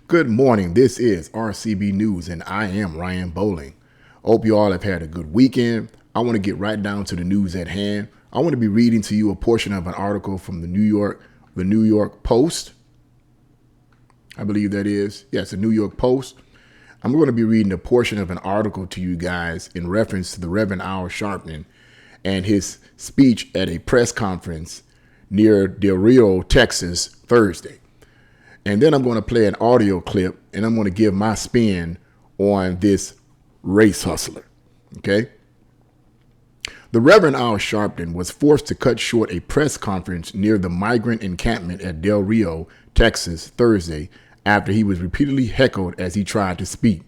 Good morning. This is RCB News, and I am Ryan Bowling. Hope you all have had a good weekend. I want to get right down to the news at hand. I want to be reading to you a portion of an article from the New York Post. I believe that is. Yes, the New York Post. I'm going to be reading a portion of an article to you guys in reference to the Reverend Al Sharpton and his speech at a press conference near Rio Texas, Thursday. And then I'm going to play an audio clip, and I'm going to give my spin on this race hustler. Okay. The Reverend Al Sharpton was forced to cut short a press conference near the migrant encampment at Del Rio, Texas, Thursday, after he was repeatedly heckled as he tried to speak.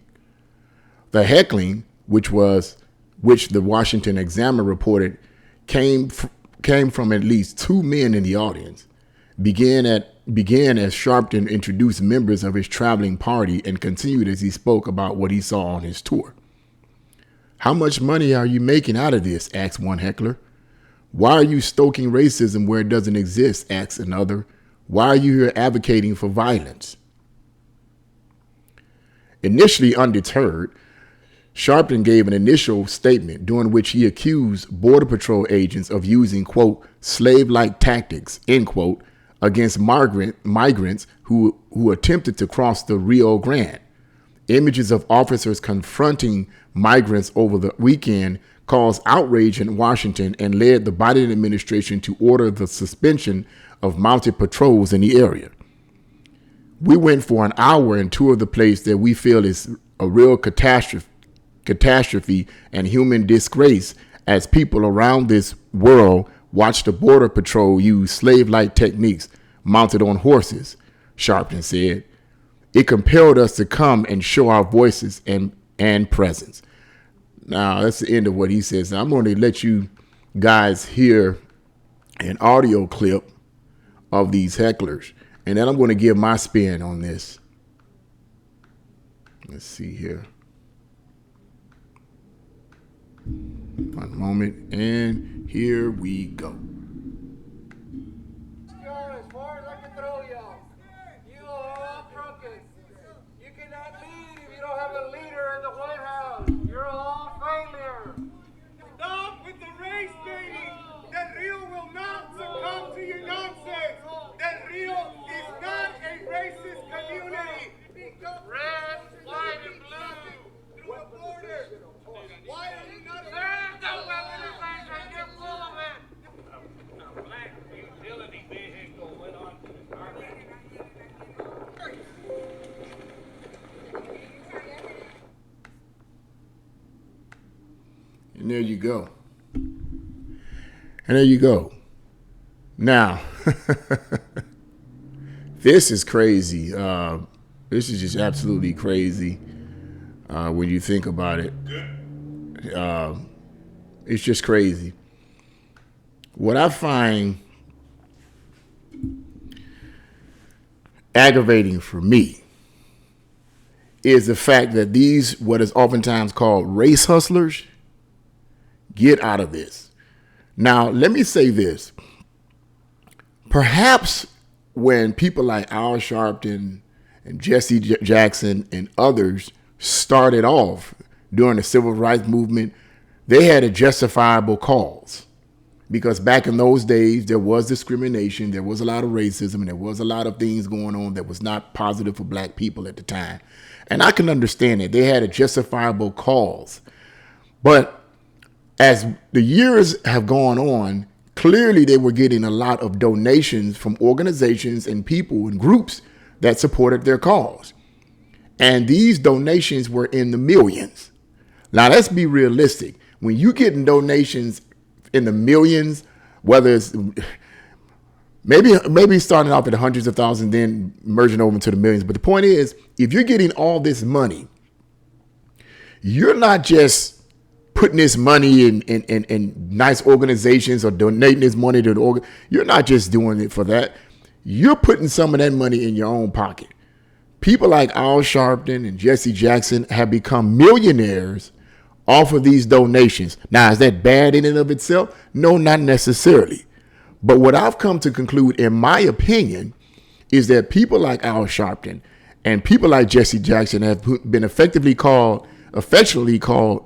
The heckling, which the Washington Examiner reported came from at least two men in the audience, began as Sharpton introduced members of his traveling party and continued as he spoke about what he saw on his tour. "How much money are you making out of this?" asked one heckler. "Why are you stoking racism where it doesn't exist?" asked another. "Why are you here advocating for violence?" Initially undeterred, Sharpton gave an initial statement during which he accused Border Patrol agents of using, quote, slave-like tactics, end quote, against migrants who attempted to cross the Rio Grande. Images of officers confronting migrants over the weekend caused outrage in Washington and led the Biden administration to order the suspension of mounted patrols in the area. "We went for an hour and toured the place that we feel is a real catastrophe and human disgrace as people around this world watch the Border Patrol use slave-like techniques mounted on horses," Sharpton said. "It compelled us to come and show our voices and presence." Now, that's the end of what he says. Now, I'm going to let you guys hear an audio clip of these hecklers, and then I'm going to give my spin on this. Let's see here. One moment, and here we go. As far as I can throw y'all. You are all crooked. You cannot lead if you don't have a leader in the White House. You're all failure. Stop with the race baiting. Del Rio will not succumb to your nonsense. Del Rio is not a racist community. Red, white, and blue. Through a border. Why are you not? There's no weaponization. You're full of it. A black utility vehicle went on to the target. And there you go. And there you go. Now, this is crazy. This is just absolutely crazy when you think about it. It's just crazy. What I find aggravating for me is the fact that these, what is oftentimes called race hustlers, get out of this. Now, let me say this. Perhaps when people like Al Sharpton and Jesse Jackson and others started off during the civil rights movement, they had a justifiable cause. Because back in those days, there was discrimination, there was a lot of racism, and there was a lot of things going on that was not positive for black people at the time. And I can understand it. They had a justifiable cause. But as the years have gone on, clearly they were getting a lot of donations from organizations and people and groups that supported their cause. And these donations were in the millions. Now, let's be realistic. When you getting donations in the millions, whether it's maybe starting off at hundreds of thousands, then merging over into the millions. But the point is, if you're getting all this money, you're not just putting this money in nice organizations or donating this money to the organ. You're not just doing it for that. You're putting some of that money in your own pocket. People like Al Sharpton and Jesse Jackson have become millionaires off of these donations. Now, is that bad in and of itself? No, not necessarily. But what I've come to conclude, in my opinion, is that people like Al Sharpton And people like Jesse Jackson have been affectionately called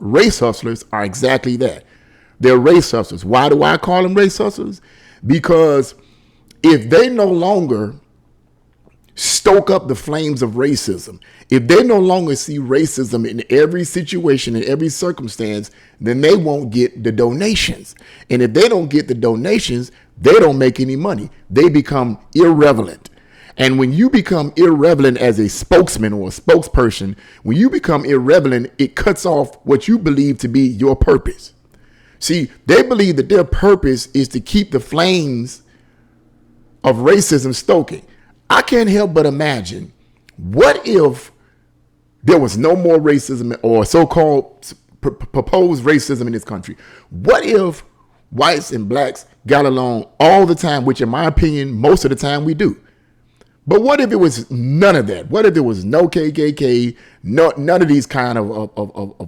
race hustlers are exactly that. They're race hustlers. Why do I call them race hustlers? Because if they no longer stoke up the flames of racism, if they no longer see racism in every situation, in every circumstance, then they won't get the donations. And if they don't get the donations, they don't make any money. They become irrelevant. And when you become irrelevant as a spokesman or a spokesperson, when you become irrelevant, it cuts off what you believe to be your purpose. See, they believe that their purpose is to keep the flames of racism stoking. I can't help but imagine, what if there was no more racism or so-called proposed racism in this country? What if whites and blacks got along all the time, which in my opinion, most of the time we do? But what if it was none of that? What if there was no KKK, none of these kind of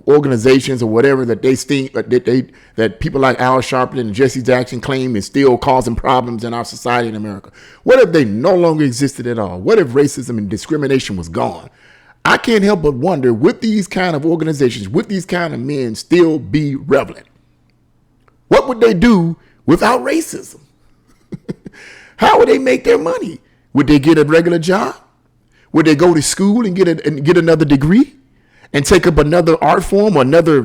organizations or whatever that they think that people like Al Sharpton and Jesse Jackson claim is still causing problems in our society in America? What if they no longer existed at all? What if racism and discrimination was gone? I can't help but wonder, would these kind of organizations, would these kind of men still be relevant? What would they do without racism? How would they make their money? Would they get a regular job? Would they go to school and get another degree and take up another art form or another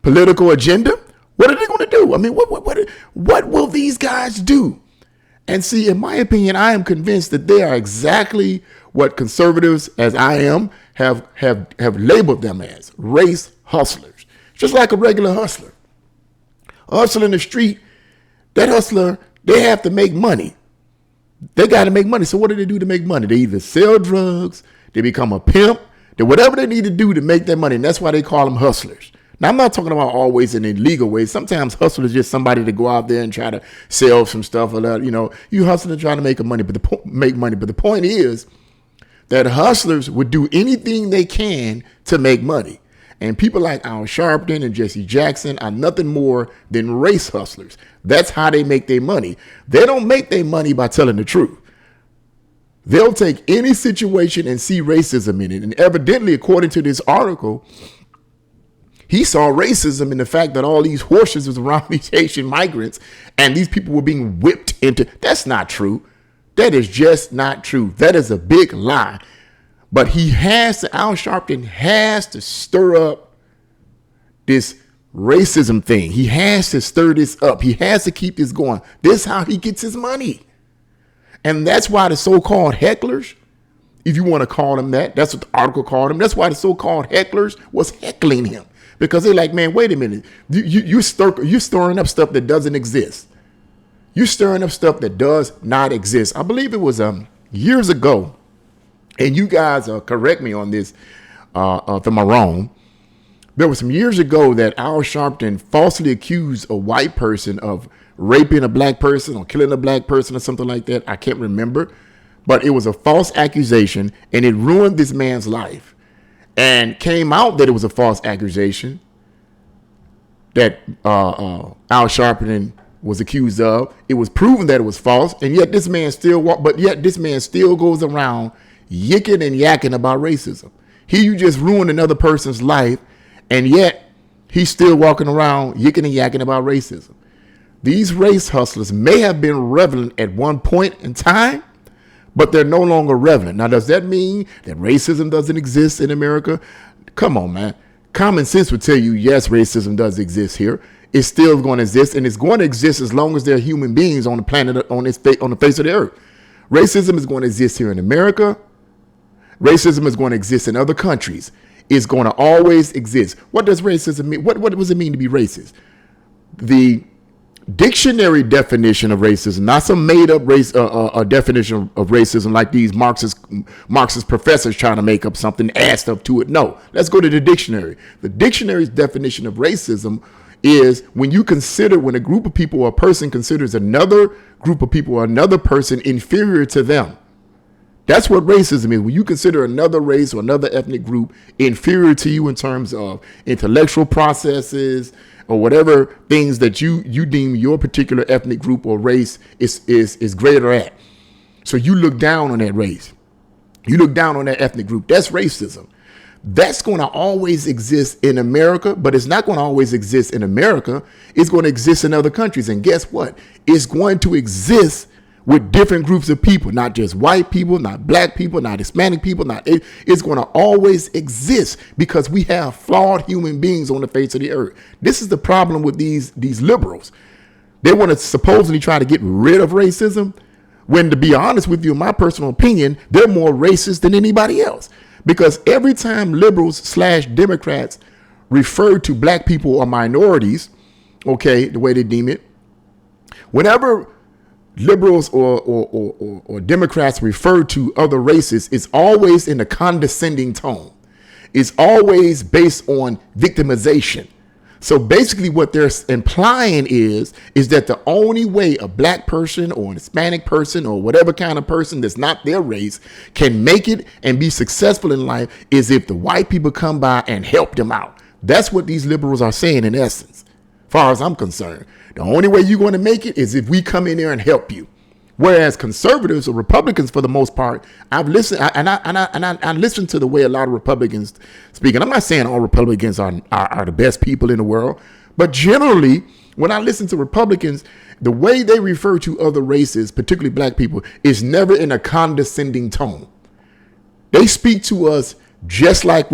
political agenda? What are they going to do? I mean, what will these guys do? And see, in my opinion, I am convinced that they are exactly what conservatives, as I am, have labeled them as: race hustlers. Just like a regular hustler. A hustler in the street, that hustler, they have to make money. They got to make money. So what do they do to make money? They either sell drugs, they become a pimp, they whatever they need to do to make their money. And that's why they call them hustlers. Now, I'm not talking about always in illegal ways. Sometimes hustler is just somebody to go out there and try to sell some stuff or that, you hustling to try to make money. But the point is that hustlers would do anything they can to make money. And people like Al Sharpton and Jesse Jackson are nothing more than race hustlers. That's how they make their money. They don't make their money by telling the truth. They'll take any situation and see racism in it. And evidently, according to this article, he saw racism in the fact that all these horses was around these Haitian migrants and these people were being whipped into. That's not true. That is just not true. That is a big lie. But Al Sharpton has to stir up this racism thing. He has to stir this up. He has to keep this going. This is how he gets his money. And that's why the so-called hecklers, if you want to call them that, that's what the article called them. That's why the so-called hecklers was heckling him. Because they're like, man, wait a minute. You're stirring up stuff that doesn't exist. You're stirring up stuff that does not exist. I believe it was years ago. And you guys correct me on this if I'm wrong. There was some years ago that Al Sharpton falsely accused a white person of raping a black person or killing a black person or something like that. I can't remember. But it was a false accusation and it ruined this man's life. And came out that it was a false accusation that Al Sharpton was accused of. It was proven that it was false. And yet this man still goes around yicking and yakking about racism. You just ruined another person's life, and yet he's still walking around yicking and yakking about racism. These race hustlers may have been relevant at one point in time, but they're no longer relevant. Now, does that mean that racism doesn't exist in America? Come on, man. Common sense would tell you, yes, racism does exist here. It's still going to exist, and it's going to exist as long as there are human beings on the planet, on the face of the earth. Racism is going to exist here in America. Racism is going to exist in other countries. It's going to always exist. What does racism mean? What does it mean to be racist? The dictionary definition of racism, not some made-up definition of racism like these Marxist professors trying to make up something, add stuff to it. No, let's go to the dictionary. The dictionary's definition of racism is when a group of people or a person considers another group of people or another person inferior to them. That's what racism is. When you consider another race or another ethnic group inferior to you in terms of intellectual processes or whatever things that you deem your particular ethnic group or race is greater at. So you look down on that race. You look down on that ethnic group. That's racism. That's going to always exist in America, but it's not going to always exist in America. It's going to exist in other countries. And guess what? It's going to exist with different groups of people, not just white people, not black people, not Hispanic people, it's going to always exist because we have flawed human beings on the face of the earth. This is the problem with these liberals. They want to supposedly try to get rid of racism when, to be honest with you, in my personal opinion, they're more racist than anybody else. Because every time liberals / Democrats refer to black people or minorities, okay, the way they deem it, whenever liberals or Democrats refer to other races, it's always in a condescending tone. It's always based on victimization. So basically what they're implying is that the only way a black person or an Hispanic person or whatever kind of person that's not their race can make it and be successful in life is if the white people come by and help them out. That's what these liberals are saying in essence, as far as I'm concerned. The only way you're going to make it is if we come in there and help you. Whereas conservatives or Republicans, for the most part, I've listened and I listen to the way a lot of Republicans speak. And I'm not saying all Republicans are the best people in the world, but generally, when I listen to Republicans, the way they refer to other races, particularly black people, is never in a condescending tone. They speak to us just like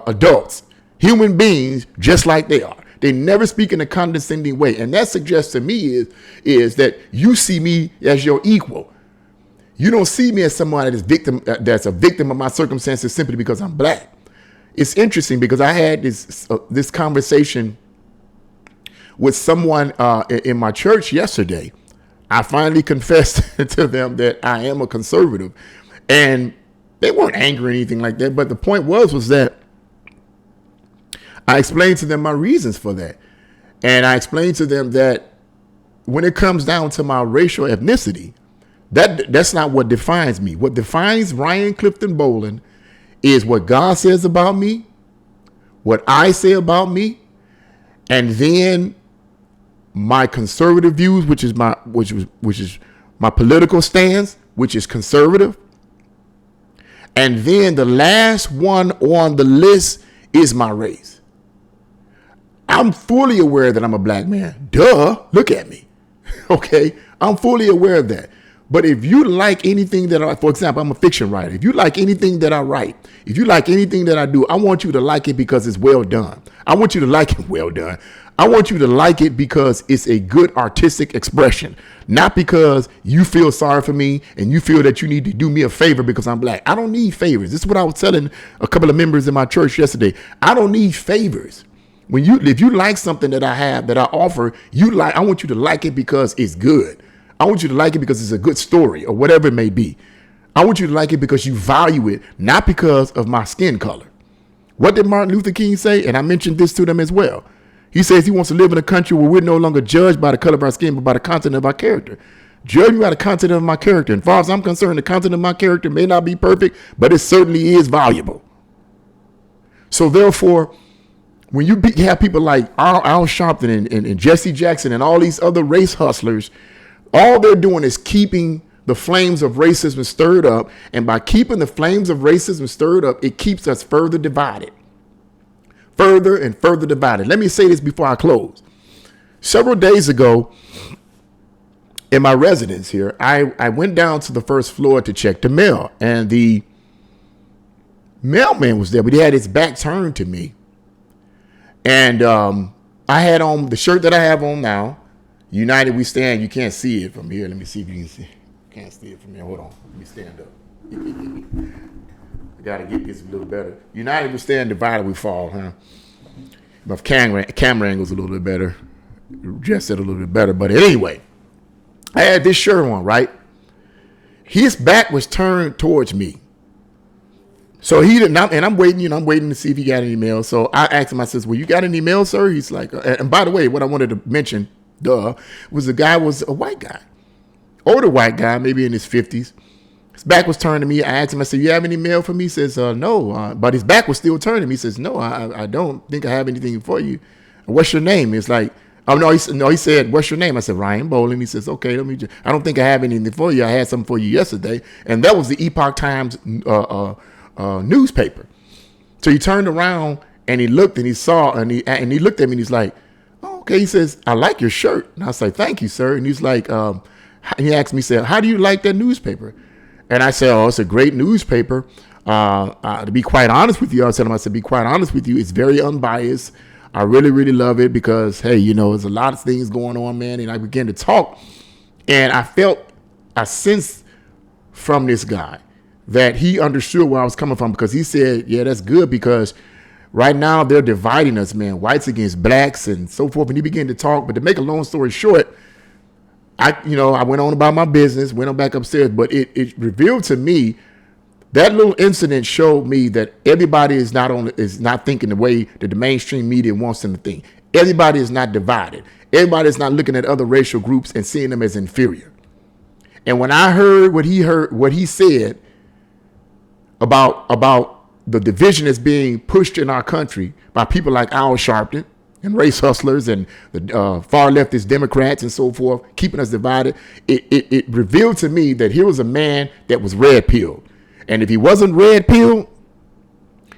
adults, human beings, just like they are. They never speak in a condescending way. And that suggests to me is that you see me as your equal. You don't see me as someone that's a victim of my circumstances simply because I'm black. It's interesting because I had this conversation with someone in my church yesterday. I finally confessed to them that I am a conservative. And they weren't angry or anything like that. But the point was that I explained to them my reasons for that. And I explained to them that when it comes down to my racial ethnicity, that's not what defines me. What defines Ryan Clifton Boland is what God says about me, what I say about me, and then my conservative views, which is my political stance, which is conservative. And then the last one on the list is my race. I'm fully aware that I'm a black man. Duh, look at me. Okay, I'm fully aware of that. But if you like anything for example, I'm a fiction writer. If you like anything that I write, if you like anything that I do, I want you to like it because it's well done. I want you to like it well done. I want you to like it because it's a good artistic expression, not because you feel sorry for me and you feel that you need to do me a favor because I'm black. I don't need favors. This is what I was telling a couple of members in my church yesterday. I don't need favors. If you like something that I have, that I offer, I want you to like it because it's good. I want you to like it because it's a good story or whatever it may be. I want you to like it because you value it, not because of my skin color. What did Martin Luther King say? And I mentioned this to them as well. He says he wants to live in a country where we're no longer judged by the color of our skin, but by the content of our character. Judge me by the content of my character. And as far as I'm concerned, the content of my character may not be perfect, but it certainly is valuable. So therefore, when you have people like Al Sharpton and Jesse Jackson and all these other race hustlers, all they're doing is keeping the flames of racism stirred up. And by keeping the flames of racism stirred up, it keeps us further divided. Further and further divided. Let me say this before I close. Several days ago, in my residence here, I went down to the first floor to check the mail. And the mailman was there, but he had his back turned to me. And I had on the shirt that I have on now. United We Stand. You can't see it from here. Let me see if you can see. Can't see it from here. Hold on. Let me stand up. I got to get this a little better. United We Stand, divided we fall, huh? My camera angle's a little bit better. Just said a little bit better. But anyway, I had this shirt on, right? His back was turned towards me. So he didn't, and I'm waiting, I'm waiting to see if he got any mail. So I asked him, I says, well, you got any mail, sir? He's like, and by the way, what I wanted to mention, was the guy was a white guy, older white guy, maybe in his 50s. His back was turned to me. I asked him, I said, you have any mail for me? He says, no, but his back was still turned to me. He says, no, I don't think I have anything for you. What's your name? It's like, Oh no, he said, "What's your name?" I said, "Ryan Bowling." He says, "Okay, let me. I don't think I have anything for you. I had something for you yesterday, and that was the Epoch Times newspaper." So he turned around and he looked and he saw and he looked at me and he's like, "Oh, okay." He says, "I like your shirt," and I was like, "Thank you, sir." And he's like, he asked me, said, "How do you like that newspaper?" And I said, "Oh, it's a great newspaper. To be quite honest with you," I said, "Be quite honest with you, it's very unbiased. I really, really love it because, hey, there's a lot of things going on, man." And I began to talk, and I sensed from this guy that he understood where I was coming from, because he said, "Yeah, that's good, because right now they're dividing us, man, whites against blacks and so forth." And he began to talk. But to make a long story short, I went on about my business, went on back upstairs, but it revealed to me, that little incident showed me that everybody is not thinking the way that the mainstream media wants them to think. Everybody is not divided. Everybody is not looking at other racial groups and seeing them as inferior. And when I heard what he said about the division that's being pushed in our country by people like Al Sharpton and race hustlers and the far leftist Democrats and so forth, keeping us divided, it revealed to me that here was a man that was red pilled. And if he wasn't red pilled,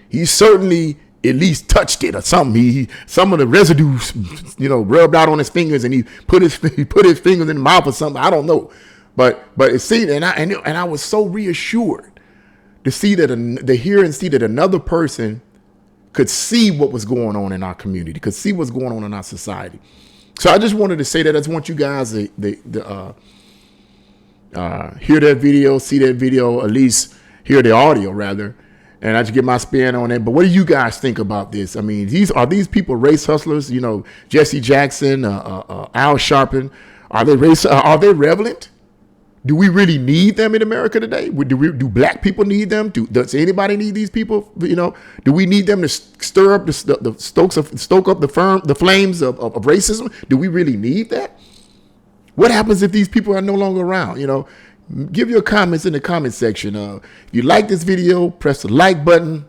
he certainly at least touched it or something. Some of the residues, rubbed out on his fingers, and he put his fingers in the mouth or something. I don't know, but it seemed, and I was so reassured to see to hear and see that another person could see what was going on in our community, could see what's going on in our society. So I just wanted to say that. I just want you guys to hear that video, see that video, at least hear the audio rather, and I just get my spin on it. But what do you guys think about this? I mean, are these people race hustlers? Jesse Jackson, Al Sharpton, are they relevant? Do we really need them in America today? Do black people need them? Does anybody need these people? Do we need them to stir up stoke up the flames of racism? Do we really need that? What happens if these people are no longer around? Give your comments in the comment section. If you like this video, press the like button,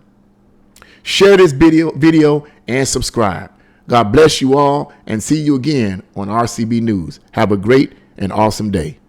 share this video, and subscribe. God bless you all, and see you again on RCB News. Have a great and awesome day.